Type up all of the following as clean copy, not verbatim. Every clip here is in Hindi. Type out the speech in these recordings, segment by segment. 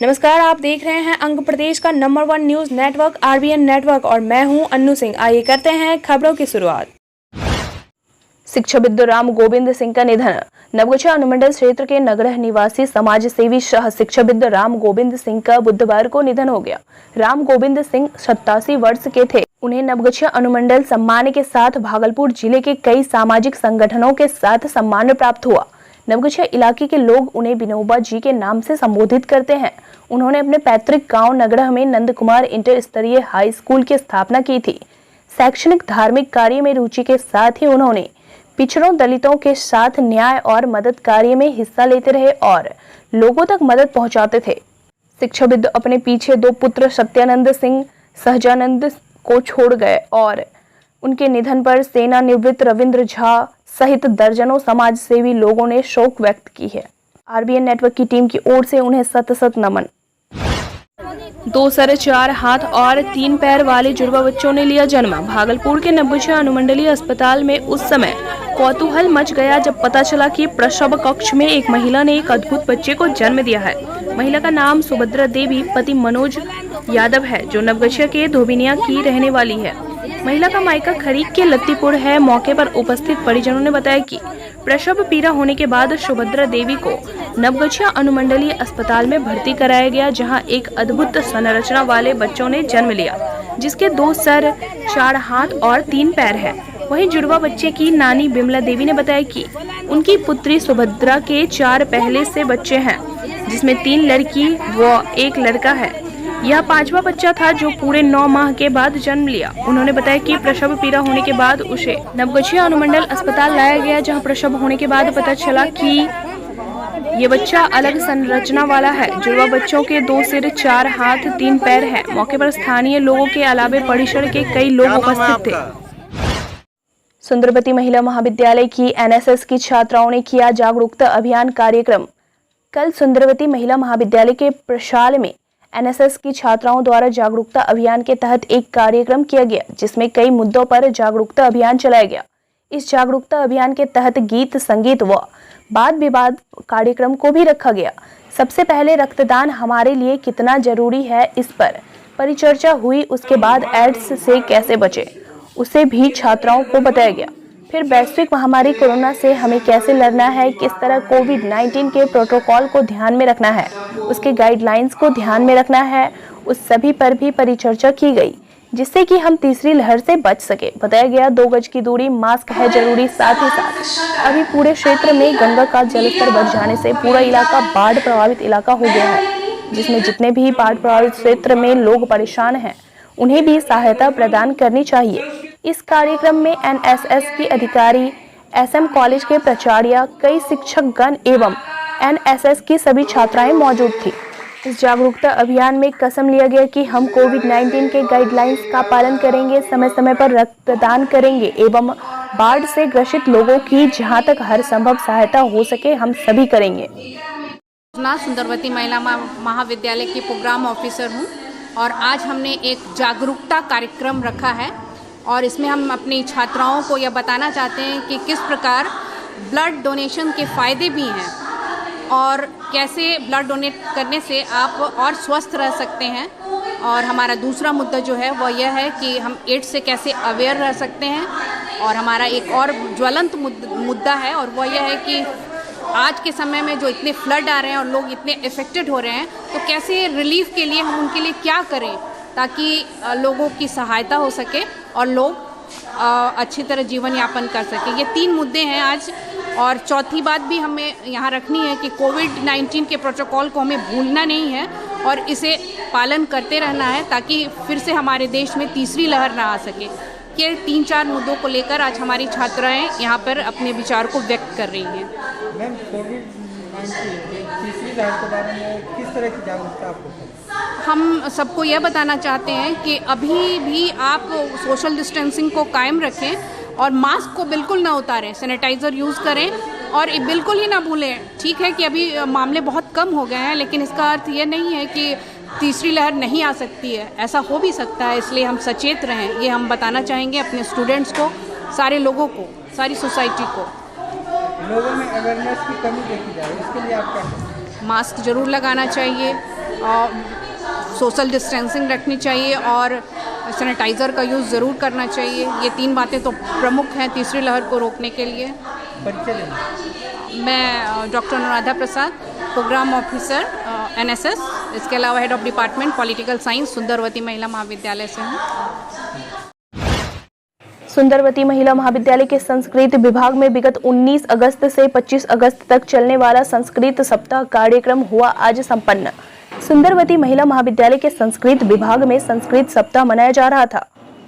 नमस्कार, आप देख रहे हैं अंग प्रदेश का number 1 news network RBN network और मैं हूं अन्नू सिंह। आइए करते हैं खबरों की शुरुआत। शिक्षाविद राम गोविंद सिंह का निधन। नवगछिया अनुमंडल क्षेत्र के नगरह निवासी समाज सेवी शाह शिक्षाविद राम गोविंद सिंह का बुधवार को निधन हो गया। राम गोविंद सिंह 87 वर्ष के थे। उन्हें नवगछिया अनुमंडल सम्मान के साथ भागलपुर जिले के कई सामाजिक संगठनों के साथ सम्मान प्राप्त हुआ। नवगछिया इलाके के लोग उन्हें विनोबा जी के नाम से संबोधित करते हैं। उन्होंने अपने पैतृक गांव नगरह में नंद कुमार इंटर स्तरीय हाई स्कूल की स्थापना की थी। शैक्षणिक धार्मिक कार्य में रुचि के साथ ही उन्होंने पिछड़ों दलितों के साथ न्याय और मदद कार्य में हिस्सा लेते रहे और लोगों तक मदद पहुंचाते थे। शिक्षाविद अपने पीछे 2 पुत्र सत्यानंद सिंह सहजानंद को छोड़ गए और उनके निधन पर सेना निवृत्त रविंद्र झा सहित दर्जनों समाज सेवी लोगों ने शोक व्यक्त की है। आरबीएन नेटवर्क की टीम की ओर से उन्हें शत नमन। 2 सर 4 हाथ और 3 पैर वाले जुड़वा बच्चों ने लिया जन्म। भागलपुर के नवगछिया अनुमंडलीय अस्पताल में उस समय कौतूहल मच गया जब पता चला कि प्रसव कक्ष में एक महिला ने एक अद्भुत बच्चे को जन्म दिया है। महिला का नाम सुभद्रा देवी, पति मनोज यादव है, जो नवगछिया के धोबिनिया की रहने वाली है। महिला का मायका खरीक के लत्तीपुर है। मौके पर उपस्थित परिजनों ने बताया कि प्रसव पीड़ा होने के बाद सुभद्रा देवी को नवगछिया अनुमंडलीय अस्पताल में भर्ती कराया गया, जहां एक अद्भुत संरचना वाले बच्चों ने जन्म लिया, जिसके 2 सर 4 हाथ और 3 पैर है। वहीं जुड़वा बच्चे की नानी बिमला देवी ने बताया कि उनकी पुत्री सुभद्रा के 4 पहले से बच्चे हैं, जिसमें 3 लड़की व 1 लड़का है। यह 5वां बच्चा था जो पूरे 9 माह के बाद जन्म लिया। उन्होंने बताया कि प्रसव पीड़ा होने के बाद उसे नवगछिया अनुमंडल अस्पताल लाया गया, जहां प्रसव होने के बाद पता चला कि ये बच्चा अलग संरचना वाला है। जुड़वा बच्चों के 2 सिर 4 हाथ 3 पैर है। मौके पर स्थानीय लोगों के अलावे परिसर के कई लोग उपस्थित थे। सुंदरवती महिला महाविद्यालय की एनएसएस की छात्राओं ने किया जागरूकता अभियान कार्यक्रम। कल सुंदरवती महिला महाविद्यालय के प्रशाल में एनएसएस की छात्राओं द्वारा जागरूकता अभियान के तहत एक कार्यक्रम किया गया, जिसमें कई मुद्दों पर जागरूकता अभियान चलाया गया। इस जागरूकता अभियान के तहत गीत, संगीत व वाद विवाद कार्यक्रम को भी रखा गया। सबसे पहले रक्तदान हमारे लिए कितना जरूरी है, इस पर परिचर्चा हुई। उसके बाद एड्स से कैसे बचे, उसे भी छात्राओं को बताया गया। फिर वैश्विक महामारी कोरोना से हमें कैसे लड़ना है, किस तरह कोविड-19 के प्रोटोकॉल को ध्यान में रखना है, उसके गाइडलाइंस को ध्यान में रखना है, उस सभी पर भी परिचर्चा की गई, जिससे कि हम तीसरी लहर से बच सके। बताया गया 2 गज की दूरी, मास्क है जरूरी। साथ ही साथ अभी पूरे क्षेत्र में गंगा का जलस्तर बढ़ जाने से पूरा इलाका बाढ़ प्रभावित इलाका हो गया है, जिसमें जितने भी बाढ़ प्रभावित क्षेत्र में लोग परेशान हैं, उन्हें भी सहायता प्रदान करनी चाहिए। इस कार्यक्रम में एनएसएस की अधिकारी, एसएम कॉलेज के प्राचार्य, कई शिक्षक गण एवं एनएसएस की सभी छात्राएं मौजूद थी। इस जागरूकता अभियान में कसम लिया गया कि हम कोविड-19 के गाइडलाइंस का पालन करेंगे, समय समय पर रक्तदान करेंगे एवं बाढ़ से ग्रसित लोगों की जहां तक हर संभव सहायता हो सके हम सभी करेंगे। मैं सुंदरवती महिला महाविद्यालय की प्रोग्राम ऑफिसर हूं और आज हमने एक जागरूकता कार्यक्रम रखा है और इसमें हम अपनी छात्राओं को यह बताना चाहते हैं कि किस प्रकार ब्लड डोनेशन के फ़ायदे भी हैं और कैसे ब्लड डोनेट करने से आप और स्वस्थ रह सकते हैं। और हमारा दूसरा मुद्दा जो है वह यह है कि हम एड्स से कैसे अवेयर रह सकते हैं। और हमारा एक और ज्वलंत मुद्दा है और वह यह है कि आज के समय में जो इतने फ्लड आ रहे हैं और लोग इतने इफ़ेक्टेड हो रहे हैं, तो कैसे रिलीफ के लिए हम उनके लिए क्या करें ताकि लोगों की सहायता हो सके और लोग अच्छी तरह जीवन यापन कर सके। ये 3 मुद्दे हैं आज। और चौथी बात भी हमें यहाँ रखनी है कि कोविड-19 के प्रोटोकॉल को हमें भूलना नहीं है और इसे पालन करते रहना है ताकि फिर से हमारे देश में तीसरी लहर ना आ सके। ये 3-4 मुद्दों को लेकर आज हमारी छात्राएं यहाँ पर अपने विचार को व्यक्त कर रही हैं। मैम, कोविड-19 तीसरी लहर के बारे में किस तरह की जागरूकता आपको है? हम सबको यह बताना चाहते हैं कि अभी भी आप सोशल डिस्टेंसिंग को कायम रखें और मास्क को बिल्कुल ना उतारें, सैनिटाइज़र यूज़ करें और बिल्कुल ही ना भूलें। ठीक है कि अभी मामले बहुत कम हो गए हैं, लेकिन इसका अर्थ ये नहीं है कि तीसरी लहर नहीं आ सकती है, ऐसा हो भी सकता है। इसलिए हम सचेत रहें, ये हम बताना चाहेंगे अपने स्टूडेंट्स को, सारे लोगों को, सारी सोसाइटी को। लोगों में अवेयरनेस की कमी देखी जा रही है, इसके लिए आप क्या करें? मास्क ज़रूर लगाना चाहिए सोशल डिस्टेंसिंग रखनी चाहिए और सैनिटाइज़र का यूज़ ज़रूर करना चाहिए। ये 3 बातें तो प्रमुख हैं तीसरी लहर को रोकने के लिए। परिचय देना। मैं doctor Anuradha Prasad, programme officer NSS, इसके अलावा head of department political science Sundarvati Mahila Mahavidyalaya से हूँ। सुंदरवती महिला महाविद्यालय के संस्कृत विभाग में विगत 19 अगस्त से 25 अगस्त तक चलने वाला संस्कृत सप्ताह कार्यक्रम हुआ आज संपन्न। सुंदरवती महिला महाविद्यालय के संस्कृत विभाग में संस्कृत सप्ताह मनाया जा रहा था।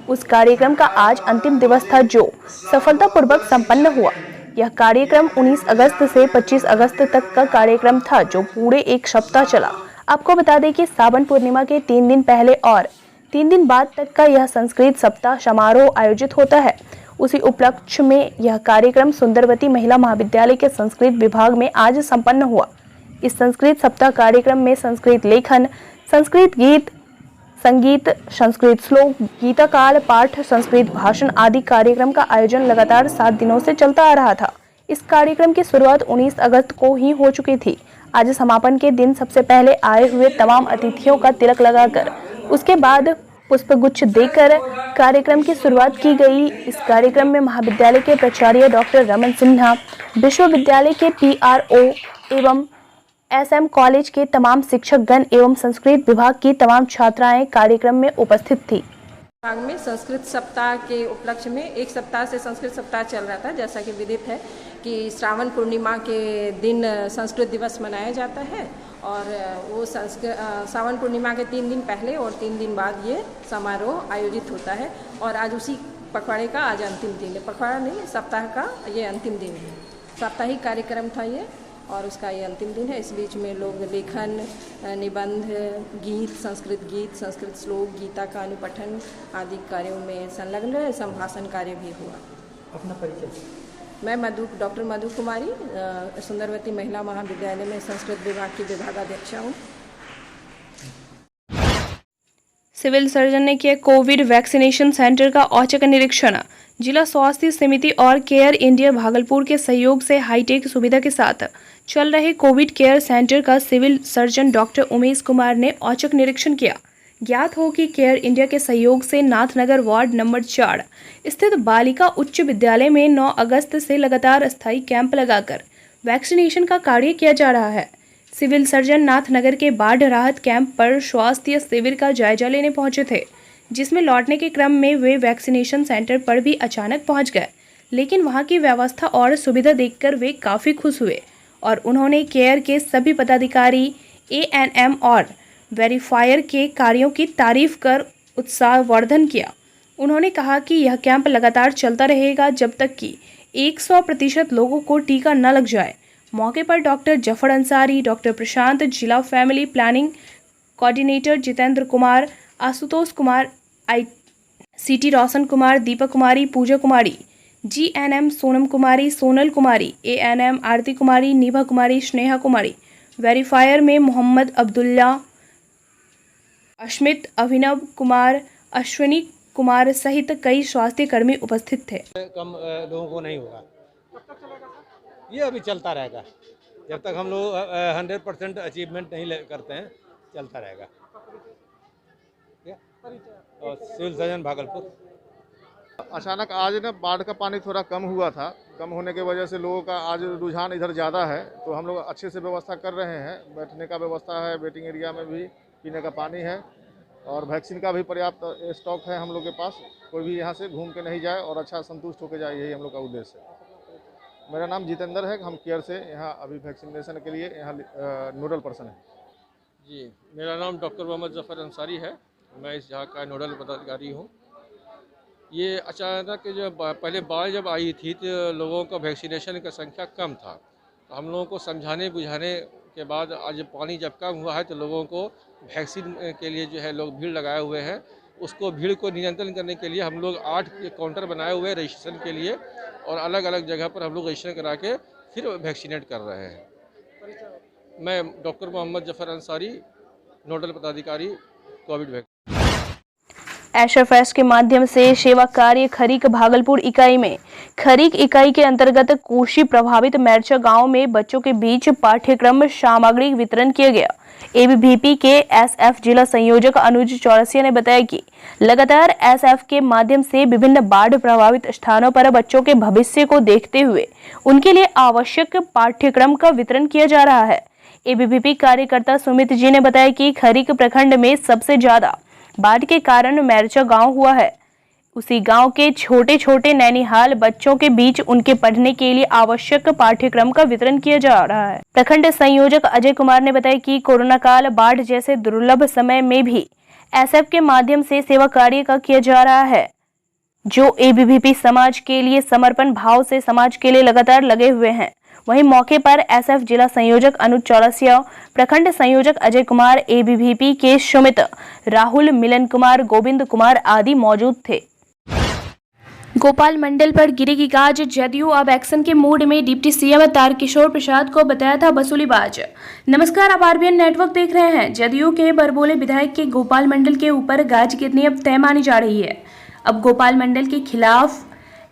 उस कार्यक्रम का आज अंतिम दिवस था जो सफलतापूर्वक संपन्न हुआ। यह कार्यक्रम 19 अगस्त से 25 अगस्त तक का कार्यक्रम था जो पूरे एक सप्ताह चला। आपको बता दें कि सावन पूर्णिमा के 3 दिन पहले और 3 दिन बाद तक का यह संस्कृत सप्ताह समारोह आयोजित होता है। उसी उपलक्ष्य में यह कार्यक्रम सुंदरवती महिला महाविद्यालय के संस्कृत विभाग में आज संपन्न हुआ। इस संस्कृत सप्ताह कार्यक्रम में संस्कृत लेखन, संस्कृत गीत, संगीत, संस्कृत श्लोक, गीता काल पाठ, संस्कृत भाषण आदि कार्यक्रम का आयोजन लगातार 7 दिनों से चलता आ रहा था। इस कार्यक्रम की शुरुआत 19 अगस्त को ही हो चुकी थी। आज समापन के दिन सबसे पहले आए हुए तमाम अतिथियों का तिलक लगाकर उसके बाद पुष्पगुच्छ देकर कार्यक्रम की शुरुआत की गई। इस कार्यक्रम में महाविद्यालय के प्राचार्य डॉक्टर रमन सिन्हा, विश्वविद्यालय के PRO एवं SM कॉलेज के तमाम शिक्षकगण एवं संस्कृत विभाग की तमाम छात्राएं कार्यक्रम में उपस्थित थी। विभाग में संस्कृत सप्ताह के उपलक्ष्य में एक सप्ताह से संस्कृत सप्ताह चल रहा था। जैसा कि विदित है कि श्रावण पूर्णिमा के दिन संस्कृत दिवस मनाया जाता है और वो श्रावण पूर्णिमा के 3 दिन पहले और 3 दिन बाद ये समारोह आयोजित होता है और आज उसी पखवाड़े का आज अंतिम दिन है। पखवाड़ा नहीं, सप्ताह का ये अंतिम दिन है। साप्ताहिक कार्यक्रम था ये और उसका ये अंतिम दिन है। इस बीच में लोग लेखन, निबंध, गीत, संस्कृत श्लोक, गीता का अनुपठन आदि कार्यों में संलग्न रहे। संभाषण कार्य भी हुआ। अपना परिचय। मैं डॉक्टर मधु कुमारी, सुंदरवती महिला महाविद्यालय में संस्कृत विभाग की विभागाध्यक्ष हूँ। सिविल सर्जन ने किया कोविड वैक्सीनेशन सेंटर का औचक निरीक्षण। जिला स्वास्थ्य समिति और केयर इंडिया भागलपुर के सहयोग से हाईटेक सुविधा के साथ चल रहे कोविड केयर सेंटर का civil surgeon doctor Umesh Kumar ने औचक निरीक्षण किया। ज्ञात हो कि केयर इंडिया के सहयोग से नाथनगर वार्ड नंबर 4 स्थित बालिका उच्च विद्यालय में 9 अगस्त से लगातार अस्थायी कैंप लगाकर वैक्सीनेशन का कार्य किया जा रहा है। सिविल सर्जन नाथनगर के बाढ़ राहत कैंप पर स्वास्थ्य शिविर का जायजा लेने पहुंचे थे, जिसमें लौटने के क्रम में वे वैक्सीनेशन सेंटर पर भी अचानक पहुंच गए। लेकिन वहां की व्यवस्था और सुविधा देखकर वे काफ़ी खुश हुए और उन्होंने केयर के सभी पदाधिकारी, ANM और वेरीफायर के कार्यों की तारीफ कर उत्साहवर्धन किया। उन्होंने कहा कि यह कैंप लगातार चलता रहेगा जब तक कि 100% लोगों को टीका न लग जाए। मौके पर डॉक्टर जफर अंसारी, डॉक्टर प्रशांत, जिला family planning coordinator Jitendra Kumar, Ashutosh Kumar, ICT Roshan Kumar, दीपक कुमारी, पूजा कुमारी, GNM सोनम कुमारी, सोनल कुमारी, ANM आरती कुमारी, निभा कुमारी, स्नेहा कुमारी, वेरीफायर में मोहम्मद अब्दुल्ला, अश्मित, अभिनव कुमार, अश्विनी कुमार सहित कई स्वास्थ्य कर्मी उपस्थित थे। कम लोगों को नहीं होगा, ये अभी चलता रहेगा जब तक हम लोग 100% अचीवमेंट नहीं करते हैं, चलता रहेगा। और सिविल सर्जन भागलपुर। अचानक आज ना बाढ़ का पानी थोड़ा कम हुआ था। कम होने की वजह से लोगों का आज रुझान इधर ज़्यादा है, तो हम लोग अच्छे से व्यवस्था कर रहे हैं। बैठने का व्यवस्था है, वेटिंग एरिया में भी पीने का पानी है और वैक्सीन का भी पर्याप्त स्टॉक है हम लोग के पास। कोई भी यहाँ से घूम के नहीं जाए और अच्छा संतुष्ट होकर जाए, यही हम लोग का उद्देश्य है। मेरा नाम जितेंद्र है, हम केयर से यहाँ अभी वैक्सीनेशन के लिए यहाँ नोडल पर्सन है। जी, मेरा नाम डॉक्टर मोहम्मद जफर अंसारी है, मैं इस यहाँ का नोडल पदाधिकारी हूँ। ये अचानक जब पहले बाढ़ जब आई थी तो लोगों का वैक्सीनेशन का संख्या कम था, तो हम लोगों को समझाने बुझाने के बाद आज पानी जब कम हुआ है तो लोगों को वैक्सीन के लिए जो है लोग भीड़ लगाए हुए हैं। उसको भीड़ को नियंत्रण करने के लिए हम लोग 8 काउंटर बनाए हुए हैं रजिस्ट्रेशन के लिए और अलग अलग जगह पर हम लोग रजिस्ट्रेशन करा के फिर वैक्सीनेट कर रहे हैं। मैं डॉक्टर मोहम्मद जफर अंसारी, नोडल पदाधिकारी कोविड वैक्सीन। एसएफएस के माध्यम से सेवा कार्य खरीक भागलपुर इकाई में खरीक इकाई के अंतर्गत कोशी प्रभावित मैरचा गांव में बच्चों के बीच पाठ्यक्रम सामग्री वितरण किया गया। एबीवीपी के एसएफ जिला संयोजक अनुज चौरसिया ने बताया कि लगातार एसएफ के माध्यम से विभिन्न बाढ़ प्रभावित स्थानों पर बच्चों के भविष्य को देखते हुए उनके लिए आवश्यक पाठ्यक्रम का वितरण किया जा रहा है। एबीवीपी कार्यकर्ता सुमित जी ने बताया कि खरीक प्रखंड में सबसे ज्यादा बाढ़ के कारण मैरचा गांव हुआ है। उसी गांव के छोटे छोटे नैनीहाल बच्चों के बीच उनके पढ़ने के लिए आवश्यक पाठ्यक्रम का वितरण किया जा रहा है। प्रखंड संयोजक अजय कुमार ने बताया कि कोरोना काल बाढ़ जैसे दुर्लभ समय में भी एसएफ के माध्यम से सेवा कार्य का किया जा रहा है, जो एबीवीपी समाज के लिए समर्पण भाव से समाज के लिए लगातार लगे हुए हैं। वहीं मौके पर एसएफ जिला संयोजक अनुज चौरसिया, प्रखंड संयोजक अजय कुमार, एबीवीपी के सुमित, राहुल, मिलन कुमार, गोविंद कुमार आदि मौजूद थे। गोपाल मंडल पर गिरेगी गाज, जदयू अब एक्शन के मूड में, डिप्टी सीएम तारकिशोर प्रसाद को बताया था वसूलीबाज। नमस्कार, आप आरबीएन नेटवर्क देख रहे हैं। जदयू के बरबोले विधायक के गोपाल मंडल के ऊपर गाज गिरनी अब तय मानी जा रही है। अब गोपाल मंडल के खिलाफ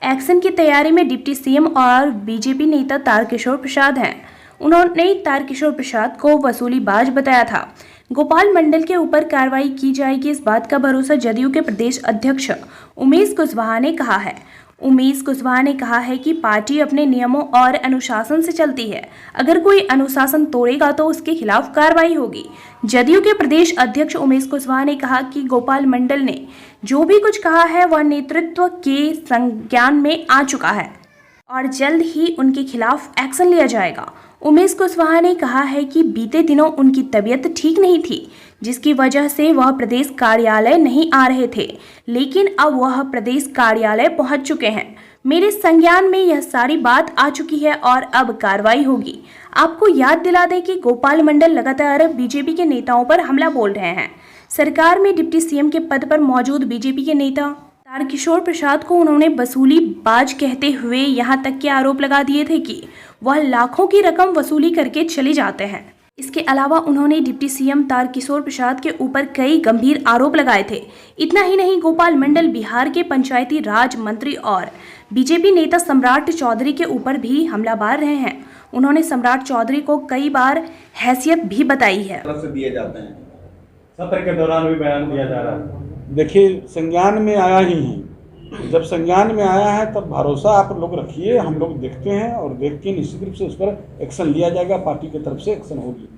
एक्शन की तैयारी में डिप्टी सीएम और बीजेपी नेता तारकिशोर प्रसाद हैं। उन्होंने तारकिशोर प्रसाद को वसूलीबाज बताया था। गोपाल मंडल के ऊपर कार्रवाई की जाएगी, इस बात का भरोसा जदयू के प्रदेश अध्यक्ष उमेश कुशवाहा ने कहा है। उमेश कुशवाहा ने कहा है कि पार्टी अपने नियमों और अनुशासन से चलती है। अगर कोई अनुशासन तोड़ेगा तो उसके खिलाफ कार्रवाई होगी। जदयू के प्रदेश अध्यक्ष उमेश कुशवाहा ने कहा कि गोपाल मंडल ने जो भी कुछ कहा है वह नेतृत्व के संज्ञान में आ चुका है और जल्द ही उनके खिलाफ एक्शन लिया जाएगा। उमेश कुशवाहा ने कहा है कि बीते दिनों उनकी तबीयत ठीक नहीं थी, जिसकी वजह से वह प्रदेश कार्यालय नहीं आ रहे थे, लेकिन अब वह प्रदेश कार्यालय पहुंच चुके हैं। मेरे संज्ञान में यह सारी बात आ चुकी है और अब कार्रवाई होगी। आपको याद दिला दें कि गोपाल मंडल लगातार बीजेपी के नेताओं पर हमला बोल रहे हैं। सरकार में डिप्टी सीएम के पद पर मौजूद बीजेपी के नेता तारकिशोर प्रसाद को उन्होंने वसूलीबाज कहते हुए यहाँ तक के आरोप लगा दिए थे कि वह लाखों की रकम वसूली करके चले जाते हैं। इसके अलावा उन्होंने डिप्टी सीएम तारकिशोर प्रसाद के ऊपर कई गंभीर आरोप लगाए थे। इतना ही नहीं, गोपाल मंडल बिहार के पंचायती राज मंत्री और बीजेपी नेता सम्राट चौधरी के ऊपर भी हमलावर रहे हैं। उन्होंने सम्राट चौधरी को कई बार हैसियत भी बताई है। दिए जाते हैं, सत्र के दौरान भी बयान दिया जा रहा है। देखिए, संज्ञान में आया ही है। जब संज्ञान में आया है तब भरोसा आप लोग रखिए, हम लोग देखते हैं और देख के निश्चित रूप से उस पर एक्शन लिया जाएगा। पार्टी की तरफ से एक्शन होगी।